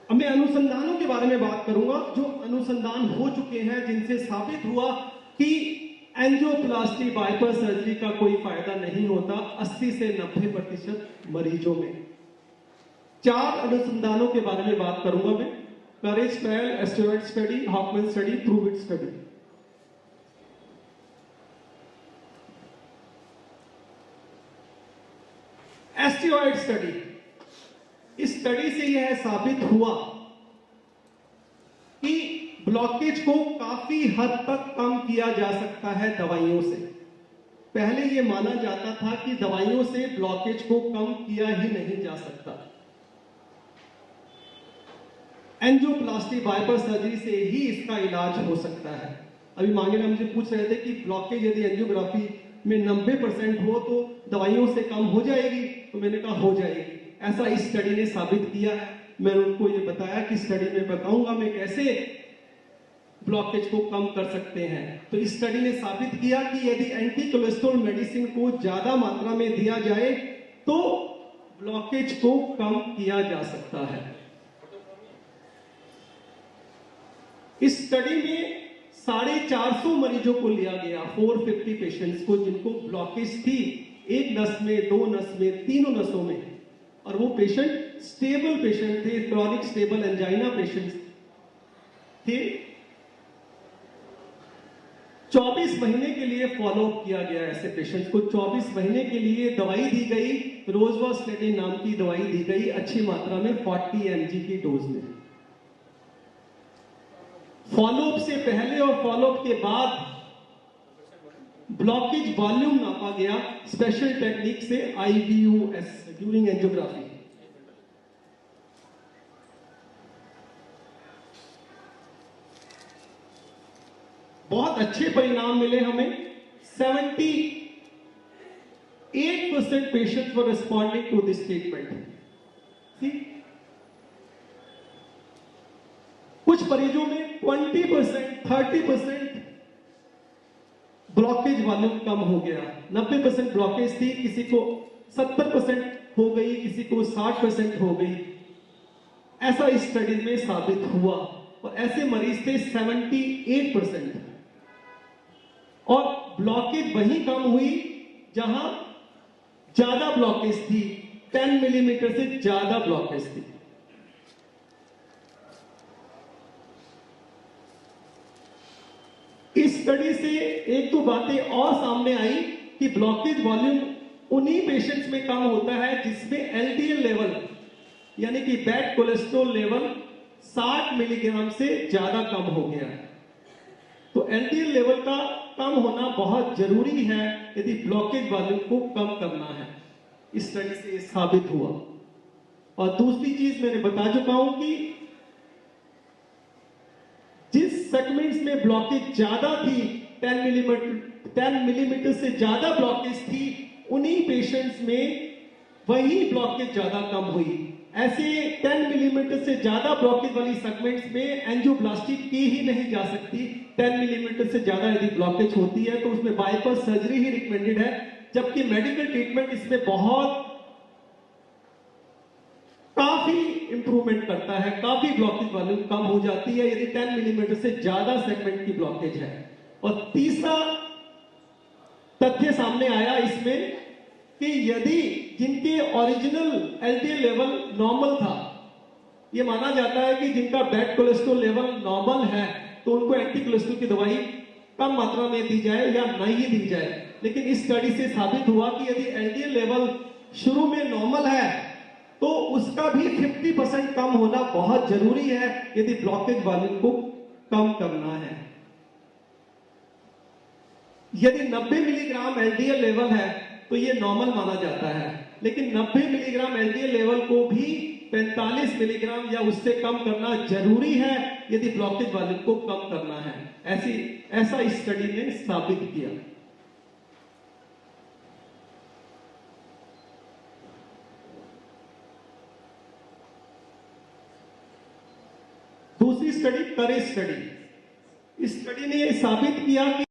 अब मैं अनुसंधानों के बारे में बात करूंगा, जो अनुसंधान हो चुके हैं जिनसे साबित हुआ कि एंजियोप्लास्टी बाईपास सर्जरी का कोई फायदा नहीं होता 80 से 90% मरीजों में। 4 अनुसंधानों के बारे में बात करूंगा मैं। Courage trial, asteroid study, Hoffman study, prove it study. Asteroid study, इस स्टडी से यह साबित हुआ कि ब्लॉकेज को काफी हद तक कम किया जा सकता है दवाइयों से। पहले यह माना जाता था कि दवाइयों से ब्लॉकेज को कम किया ही नहीं जा सकता। एंजियोप्लास्टी बाईपास सर्जरी से ही इसका इलाज हो सकता है। अभी मांगे मुझे पूछ रहे थे कि ब्लॉकेज यदि एंजियोग्राफी में 90% हो तो दवाइयों से कम हो जाएगी, तो मैंने कहा हो जाएगी। ऐसा इस स्टडी ने साबित किया है। मैंने उनको ये बताया कि स्टडी में बताऊंगा मैं कैसे ब्लॉकेज को कम कर सकते हैं। तो इस स्टडी ने साबित किया कि यदि एंटी कोलेस्ट्रॉल मेडिसिन को ज्यादा मात्रा में दिया जाए तो ब्लॉकेज को कम किया जा सकता है। इस स्टडी में 450 मरीजों को लिया गया, 450 पेशेंट्स को, जिनको ब्लॉकेज थी एक नस में, 2 नस में, तीनों नसों में, और वो पेशेंट स्टेबल पेशेंट थे, क्रॉनिक स्टेबल एंजाइना पेशेंट्स थे। 24 महीने के लिए फॉलोअप किया गया ऐसे पेशेंट्स को। 24 महीने के लिए दवाई दी गई, रोजवास्टेटिन नाम की दवाई दी गई अच्छी मात्रा में, 40 mg की डोज में। फॉलोअप से पहले और फॉलोअप के बाद ब्लॉकेज वॉल्यूम नापा गया स्पेशल टेक्निक से, IVUS, ड्यूरिंग एंजियोग्राफी। बहुत अच्छे परिणाम मिले हमें। 78% patients were responding to this treatment. कुछ मरीजों में 20%, 30% ब्लॉकेज वॉल्यूम कम हो गया। 90% ब्लॉकेज थी, किसी को 70% हो गई, किसी को 60% हो गई। ऐसा इस स्टडी में साबित हुआ। और ऐसे मरीज थे 78%। और ब्लॉकेज वहीं कम हुई जहां ज्यादा ब्लॉकेज थी, 10 मिलीमीटर से ज्यादा ब्लॉकेज थी। इस स्टडी से एक दो बातें और सामने आई कि ब्लॉकेज वॉल्यूम उन्हीं पेशेंट्स में कम होता है जिसमें LDL लेवल, यानी कि बैड कोलेस्ट्रॉल लेवल 60 मिलीग्राम से ज्यादा कम हो गया है। तो LDL लेवल का कम होना बहुत जरूरी है यदि ब्लॉकेज वॉल्यूम को कम करना है। इस स्टडी से यह साबित हुआ। और दूसरी चीज मैंने बता चुका हूं कि जिस सेगमेंट्स में ब्लॉकेज ज्यादा थी, 10 मिलीमीटर से ज्यादा ब्लॉकेज थी, उन्हीं पेशेंट्स में वही ब्लॉकेज ज्यादा कम हुई। ऐसे 10 मिलीमीटर से ज्यादा ब्लॉकेज वाली सेगमेंट्स में एंजियोप्लास्टी की ही नहीं जा सकती। 10 मिलीमीटर से ज्यादा यदि ब्लॉकेज होती है तो उसमें बाईपास सर्जरी ही रिकमेंडेड है, जबकि मेडिकल ट्रीटमेंट इसमें बहुत काफी इंप्रूवमेंट करता है, काफी ब्लॉकेज वॉल्यूम कम हो जाती है यदि 10 मिलीमीटर से ज्यादा सेगमेंट की ब्लॉकेज है। और तीसरा तथ्य सामने आया इसमें कि यदि जिनके ओरिजिनल LDL लेवल नॉर्मल था, यह माना जाता है कि जिनका बैड कोलेस्ट्रॉल लेवल नॉर्मल है तो उनको एंटी कोलेस्ट्रॉल की दवाई कम मात्रा में दी जाए या नहीं दी जाए। लेकिन इस स्टडी से साबित हुआ कि यदि LDL लेवल शुरू में नॉर्मल है तो उसका भी 50% कम होना बहुत जरूरी है यदि ब्लॉकेज वॉल्यूम को कम करना है। यदि 90 मिलीग्राम LDL लेवल है तो यह नॉर्मल माना जाता है, लेकिन 90 मिलीग्राम LDL लेवल को भी 45 मिलीग्राम या उससे कम करना जरूरी है यदि ब्लॉकेज वॉल्यूम को कम करना है। ऐसा इस स्टडी ने साबित किया। दूसरी स्टडी, करेज स्टडी। इस स्टडी ने यह साबित किया कि